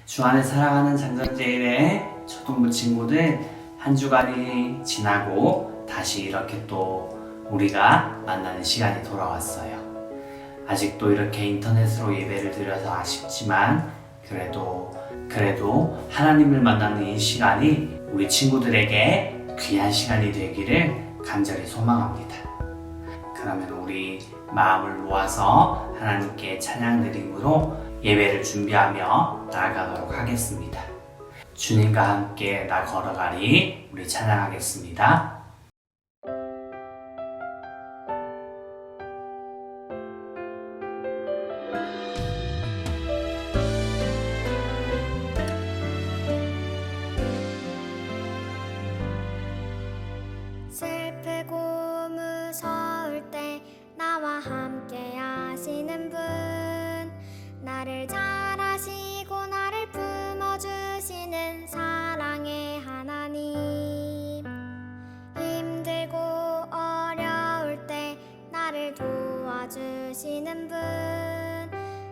주 안에 사랑하는 장정제일의 초등부 친구들, 한 주간이 지나고 다시 이렇게 또 우리가 만나는 시간이 돌아왔어요. 아직도 이렇게 인터넷으로 예배를 드려서 아쉽지만 그래도 하나님을 만나는 이 시간이 우리 친구들에게 귀한 시간이 되기를 간절히 소망합니다. 그러면 우리 마음을 모아서 하나님께 찬양 드림으로 예배를 준비하며 나아가도록 하겠습니다. 주님과 함께 나 걸어가리, 우리 찬양하겠습니다. 슬프고 무서울 때 나와 함께 하시는 분, 나를 잘 아시고 나를 품어주시는 사랑의 하나님. 힘들고 어려울 때 나를 도와주시는 분,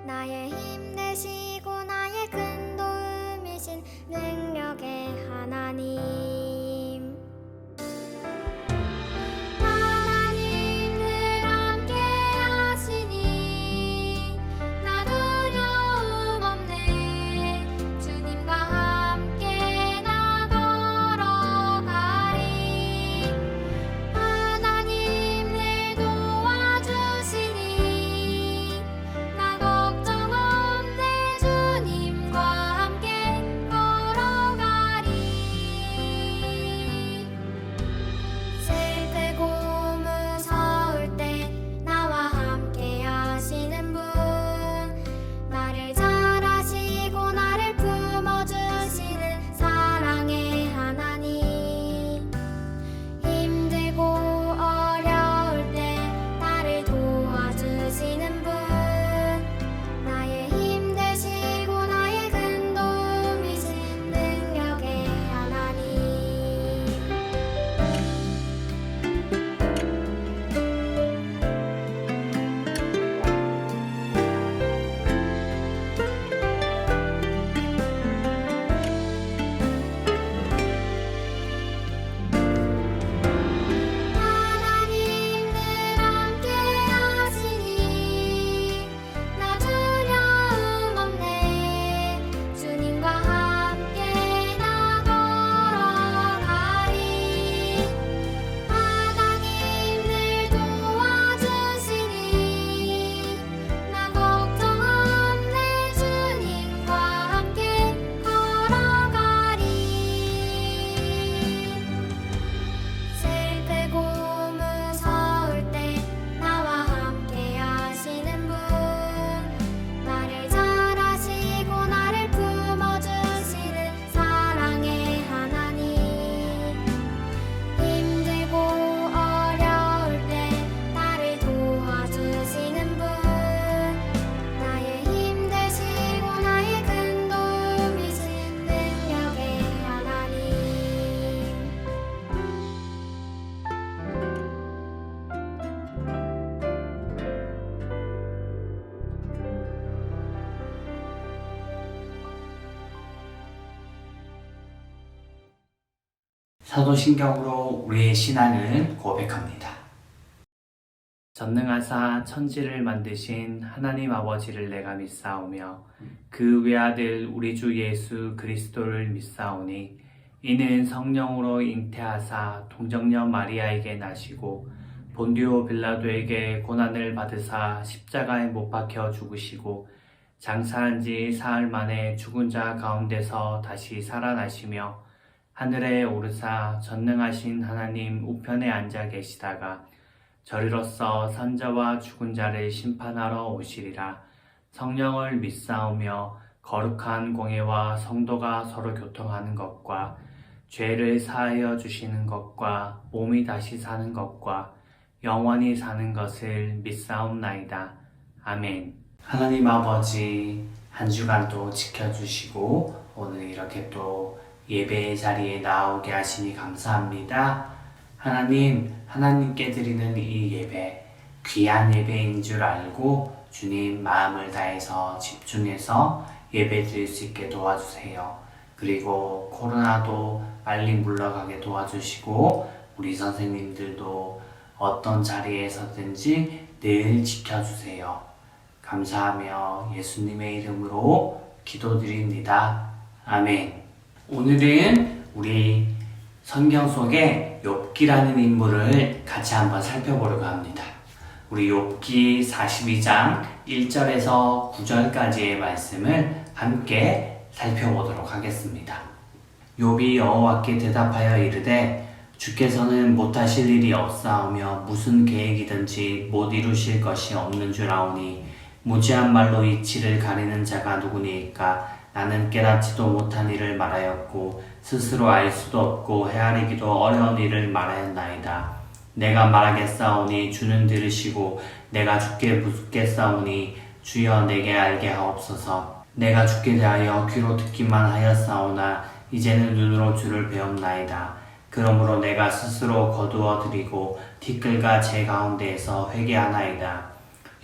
나의 힘 되시고 나의 큰 도움이신 능력의 하나님. 사도신경으로 우리의 신앙을 고백합니다. 전능하사 천지를 만드신 하나님 아버지를 내가 믿사오며 그 외아들 우리 주 예수 그리스도를 믿사오니 이는 성령으로 잉태하사 동정녀 마리아에게 나시고 본디오 빌라도에게 고난을 받으사 십자가에 못 박혀 죽으시고 장사한 지 사흘 만에 죽은 자 가운데서 다시 살아나시며 하늘에 오르사 전능하신 하나님 우편에 앉아 계시다가 저리로서 산자와 죽은 자를 심판하러 오시리라. 성령을 믿사오며 거룩한 공예와 성도가 서로 교통하는 것과 죄를 사하여 주시는 것과 몸이 다시 사는 것과 영원히 사는 것을 믿사옵나이다. 아멘. 하나님 아버지, 한 주간도 지켜주시고 오늘 이렇게 또 예배의 자리에 나오게 하시니 감사합니다. 하나님께 드리는 이 예배, 귀한 예배인 줄 알고 주님 마음을 다해서 집중해서 예배 드릴 수 있게 도와주세요. 그리고 코로나도 빨리 물러가게 도와주시고 우리 선생님들도 어떤 자리에서든지 늘 지켜주세요. 감사하며 예수님의 이름으로 기도드립니다. 아멘. 오늘은 우리 성경 속에 욥기라는 인물을 같이 한번 살펴보려고 합니다. 우리 욥기 42장 1절에서 9절까지의 말씀을 함께 살펴보도록 하겠습니다. 욥이 여호와께 대답하여 이르되 주께서는 못하실 일이 없사오며 무슨 계획이든지 못 이루실 것이 없는 줄 아오니 무지한 말로 이치를 가리는 자가 누구니까 나는 깨닫지도 못한 일을 말하였고 스스로 알 수도 없고 헤아리기도 어려운 일을 말하였나이다. 내가 말하겠사오니 주는 들으시고 내가 주께 묻겠사오니 주여 내게 알게 하옵소서. 내가 주께 대하여 귀로 듣기만 하였사오나 이제는 눈으로 주를 배웠나이다. 그러므로 내가 스스로 거두어 드리고 티끌과 제 가운데에서 회개하나이다.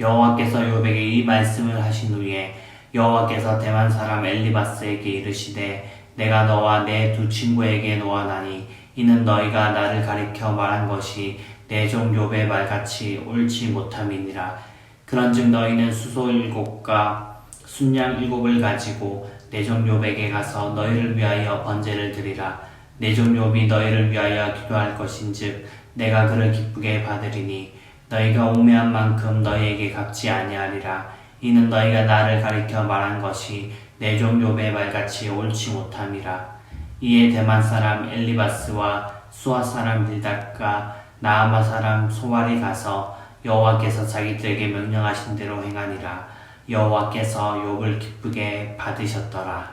여호와께서 욥에게 이 말씀을 하신 후에 여호와께서 대만 사람 엘리바스에게 이르시되 내가 너와 내 두 친구에게 놓아나니 이는 너희가 나를 가리켜 말한 것이 내 종 욥의 말같이 옳지 못함이니라. 그런즉 너희는 수소 7과 순양 7을 가지고 내 종 욥에게 가서 너희를 위하여 번제를 드리라. 내 종 욥이 너희를 위하여 기도할 것인즉 내가 그를 기쁘게 받으리니 너희가 우매한 만큼 너희에게 갚지 아니하리라. 이는 너희가 나를 가리켜 말한 것이 내 종 욥의 말같이 옳지 못함이라. 이에 대만 사람 엘리바스와 수아 사람 빌닷과 나아마 사람 소발이 가서 여호와께서 자기들에게 명령하신 대로 행하니라. 여호와께서 욥을 기쁘게 받으셨더라.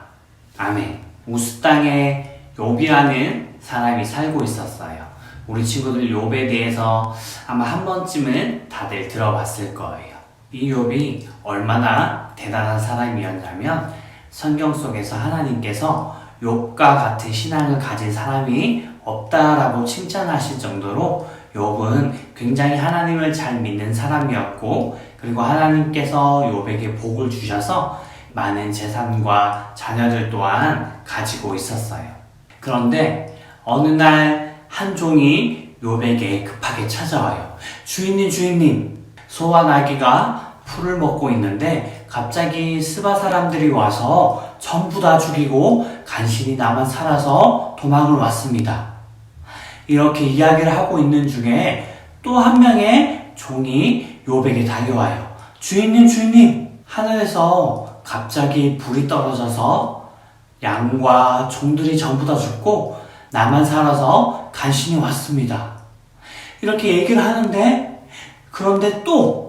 아멘. 우스 땅에 욥이라는 사람이 살고 있었어요. 우리 친구들 욥에 대해서 아마 한 번쯤은 다들 들어봤을 거예요. 이 욥이 얼마나 대단한 사람이었냐면 성경 속에서 하나님께서 욥과 같은 신앙을 가진 사람이 없다라고 칭찬하실 정도로 욥은 굉장히 하나님을 잘 믿는 사람이었고, 그리고 하나님께서 욥에게 복을 주셔서 많은 재산과 자녀들 또한 가지고 있었어요. 그런데 어느 날 한 종이 욥에게 급하게 찾아와요. 주인님, 소와 나귀가 풀을 먹고 있는데 갑자기 스바 사람들이 와서 전부 다 죽이고 간신히 나만 살아서 도망을 왔습니다. 이렇게 이야기를 하고 있는 중에 또 한 명의 종이 욥에게 달려와요. 주인님, 하늘에서 갑자기 불이 떨어져서 양과 종들이 전부 다 죽고 나만 살아서 간신히 왔습니다. 이렇게 얘기를 하는데, 그런데 또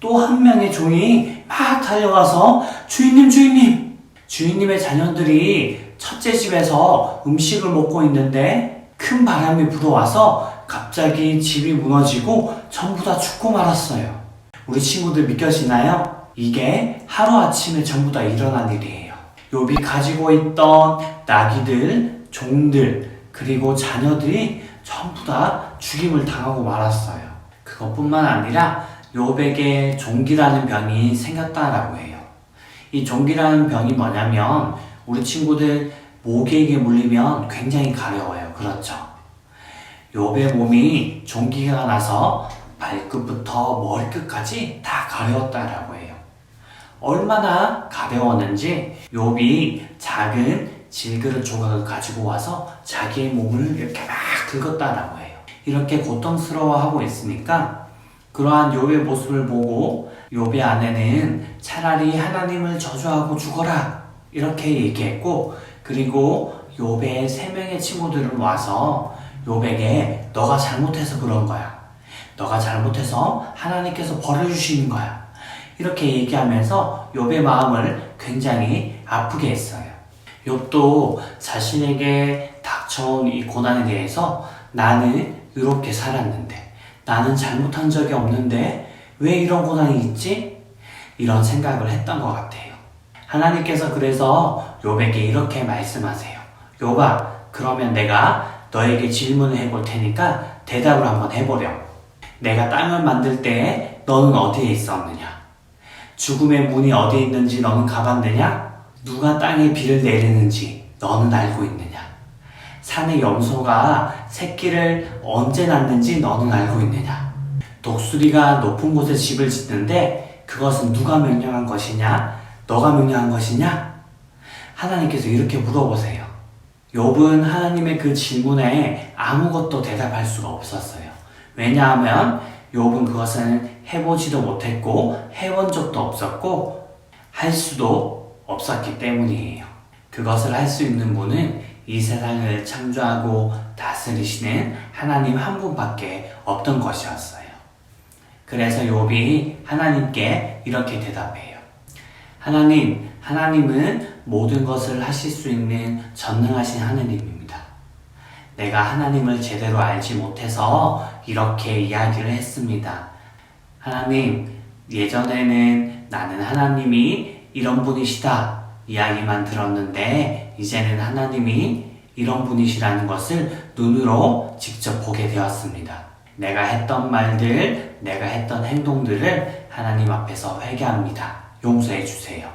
한 명의 종이 막 달려가서 주인님의 자녀들이 첫째 집에서 음식을 먹고 있는데 큰 바람이 불어와서 갑자기 집이 무너지고 전부 다 죽고 말았어요. 우리 친구들 믿겨지나요? 이게 하루아침에 전부 다 일어난 일이에요. 욥이 가지고 있던 나귀들, 종들, 그리고 자녀들이 전부 다 죽임을 당하고 말았어요. 그것뿐만 아니라 욥에게 종기라는 병이 생겼다라고 해요. 이 종기라는 병이 뭐냐면 우리 친구들 모기에게 물리면 굉장히 가려워요. 그렇죠? 욥의 몸이 종기가 나서 발끝부터 머리끝까지 다 가려웠다라고 해요. 얼마나 가려웠는지 욥이 작은 질그릇 조각을 가지고 와서 자기의 몸을 이렇게 막 긁었다라고 해요. 이렇게 고통스러워하고 있으니까 그러한 욥의 모습을 보고 욥의 아내는 차라리 하나님을 저주하고 죽어라 이렇게 얘기했고, 그리고 욥의 3명의 친구들은 와서 욥에게 너가 잘못해서 그런 거야. 너가 잘못해서 하나님께서 벌을 주시는 거야. 이렇게 얘기하면서 욥의 마음을 굉장히 아프게 했어요. 욥도 자신에게 닥쳐온 이 고난에 대해서 나는 이렇게 살았는데, 나는 잘못한 적이 없는데 왜 이런 고난이 있지? 이런 생각을 했던 것 같아요. 하나님께서 그래서 욥에게 이렇게 말씀하세요. 욥아, 그러면 내가 너에게 질문을 해볼 테니까 대답을 한번 해보렴. 내가 땅을 만들 때 너는 어디에 있었느냐? 죽음의 문이 어디에 있는지 너는 가봤느냐? 누가 땅에 비를 내리는지 너는 알고 있느냐? 산의 염소가 새끼를 언제 낳는지 너는 알고 있느냐? 독수리가 높은 곳에 집을 짓는데 그것은 누가 명령한 것이냐? 너가 명령한 것이냐? 하나님께서 이렇게 물어보세요. 욥은 하나님의 그 질문에 아무것도 대답할 수가 없었어요. 왜냐하면 욥은 그것은 해보지도 못했고 해본 적도 없었고 할 수도 없었기 때문이에요. 그것을 할 수 있는 분은 이 세상을 창조하고 다스리시는 하나님 한 분밖에 없던 것이었어요. 그래서 욥이 하나님께 이렇게 대답해요. 하나님은 모든 것을 하실 수 있는 전능하신 하나님입니다. 내가 하나님을 제대로 알지 못해서 이렇게 이야기를 했습니다. 하나님, 예전에는 나는 하나님이 이런 분이시다 이야기만 들었는데 이제는 하나님이 이런 분이시라는 것을 눈으로 직접 보게 되었습니다. 내가 했던 말들, 내가 했던 행동들을 하나님 앞에서 회개합니다. 용서해 주세요.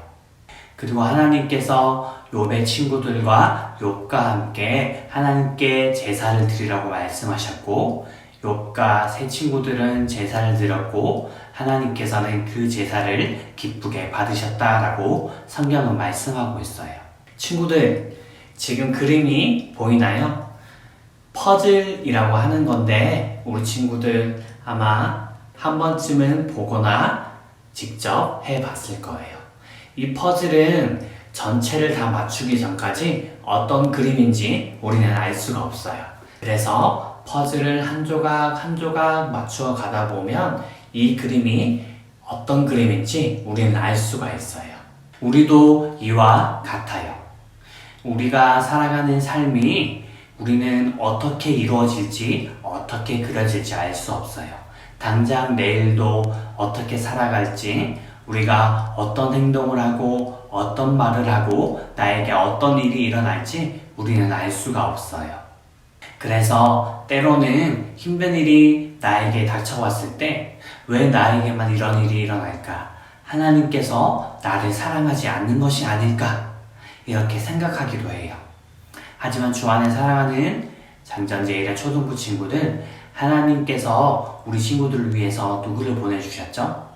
그리고 하나님께서 욥의 친구들과 욥과 함께 하나님께 제사를 드리라고 말씀하셨고 욥과 세 친구들은 제사를 드렸고 하나님께서는 그 제사를 기쁘게 받으셨다라고 성경은 말씀하고 있어요. 친구들, 지금 그림이 보이나요? 퍼즐이라고 하는 건데 우리 친구들 아마 한 번쯤은 보거나 직접 해봤을 거예요. 이 퍼즐은 전체를 다 맞추기 전까지 어떤 그림인지 우리는 알 수가 없어요. 그래서 퍼즐을 한 조각 한 조각 맞추어 가다 보면 이 그림이 어떤 그림인지 우리는 알 수가 있어요. 우리도 이와 같아요. 우리가 살아가는 삶이 우리는 어떻게 이루어질지 어떻게 그려질지 알 수 없어요. 당장 내일도 어떻게 살아갈지 우리가 어떤 행동을 하고 어떤 말을 하고 나에게 어떤 일이 일어날지 우리는 알 수가 없어요. 그래서 때로는 힘든 일이 나에게 닥쳐왔을 때 왜 나에게만 이런 일이 일어날까? 하나님께서 나를 사랑하지 않는 것이 아닐까? 이렇게 생각하기도 해요. 하지만 주 안에 사랑하는 장전제일의 초등부 친구들, 하나님께서 우리 친구들을 위해서 누구를 보내주셨죠?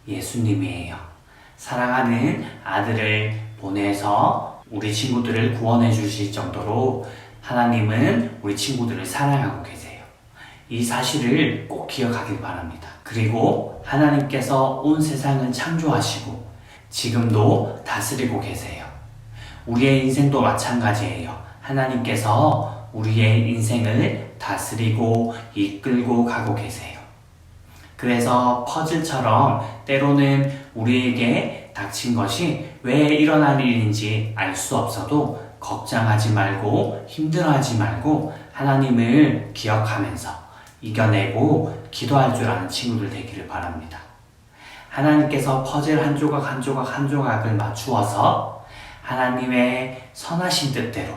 예수님이에요. 사랑하는 아들을 보내서 우리 친구들을 구원해 주실 정도로 하나님은 우리 친구들을 사랑하고 계세요. 이 사실을 꼭 기억하길 바랍니다. 그리고 하나님께서 온 세상을 창조하시고 지금도 다스리고 계세요. 우리의 인생도 마찬가지예요. 하나님께서 우리의 인생을 다스리고 이끌고 가고 계세요. 그래서 퍼즐처럼 때로는 우리에게 닥친 것이 왜 일어날 일인지 알 수 없어도 걱정하지 말고 힘들어하지 말고 하나님을 기억하면서 이겨내고 기도할 줄 아는 친구들 되기를 바랍니다. 하나님께서 퍼즐 한 조각 한 조각 한 조각을 맞추어서 하나님의 선하신 뜻대로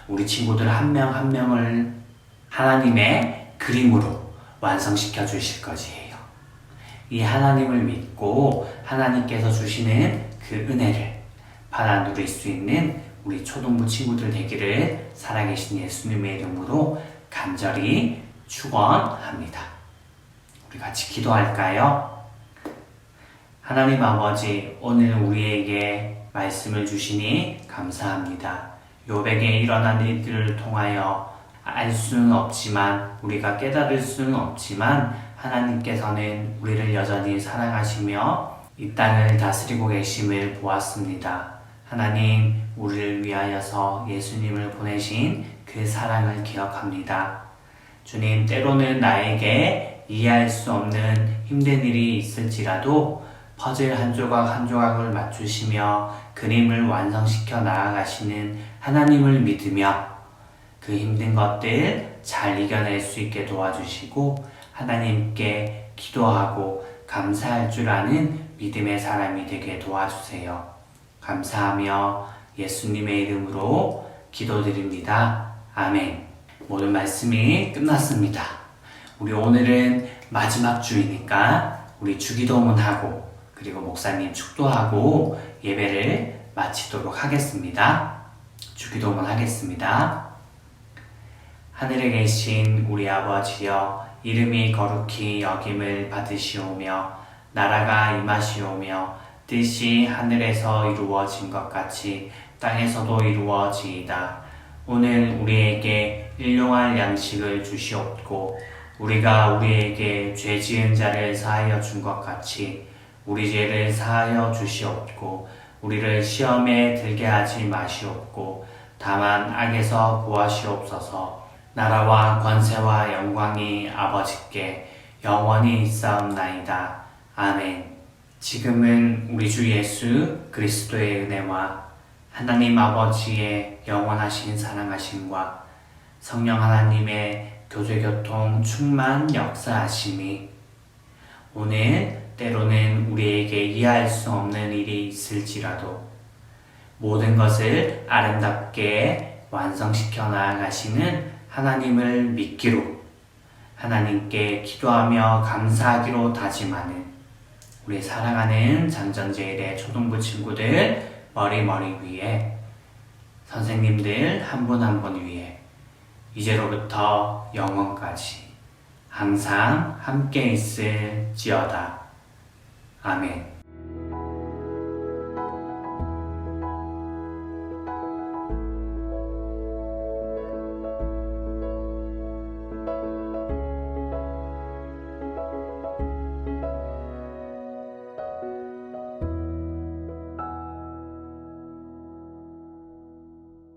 우리 친구들 한 명 한 명을 하나님의 그림으로 완성시켜 주실 것이에요. 이 하나님을 믿고 하나님께서 주시는 그 은혜를 받아 누릴 수 있는 우리 초등부 친구들 되기를 살아계신 예수님의 이름으로 간절히 축원합니다. 우리 같이 기도할까요? 하나님 아버지, 오늘 우리에게 말씀을 주시니 감사합니다. 욥에게 일어난 일들을 통하여 알 수는 없지만 우리가 깨달을 수는 없지만 하나님께서는 우리를 여전히 사랑하시며 이 땅을 다스리고 계심을 보았습니다. 하나님, 우리를 위하여서 예수님을 보내신 그 사랑을 기억합니다. 주님, 때로는 나에게 이해할 수 없는 힘든 일이 있을지라도 퍼즐 한 조각 한 조각을 맞추시며 그림을 완성시켜 나아가시는 하나님을 믿으며 그 힘든 것들 잘 이겨낼 수 있게 도와주시고 하나님께 기도하고 감사할 줄 아는 믿음의 사람이 되게 도와주세요. 감사하며 예수님의 이름으로 기도드립니다. 아멘. 모든 말씀이 끝났습니다. 우리 오늘은 마지막 주이니까 우리 주기도문하고 그리고 목사님 축도하고 예배를 마치도록 하겠습니다. 주기도문 하겠습니다. 하늘에 계신 우리 아버지여, 이름이 거룩히 여김을 받으시오며 나라가 임하시오며 뜻이 하늘에서 이루어진 것 같이 땅에서도 이루어지이다. 오늘 우리에게 일용할 양식을 주시옵고 우리가 우리에게 죄 지은 자를 사하여 준 것 같이 우리 죄를 사하여 주시옵고 우리를 시험에 들게 하지 마시옵고 다만 악에서 구하시옵소서. 나라와 권세와 영광이 아버지께 영원히 있사옵나이다. 아멘. 지금은 우리 주 예수 그리스도의 은혜와 하나님 아버지의 영원하신 사랑하심과 성령 하나님의 교제교통 충만 역사하심이 오늘 때로는 우리에게 이해할 수 없는 일이 있을지라도 모든 것을 아름답게 완성시켜 나아가시는 하나님을 믿기로 하나님께 기도하며 감사하기로 다짐하는 우리 사랑하는 장전제일의 초등부 친구들 머리 위에 선생님들 한 분 한 분 위에 이제로부터 영원까지 항상 함께 있을지어다. 아멘.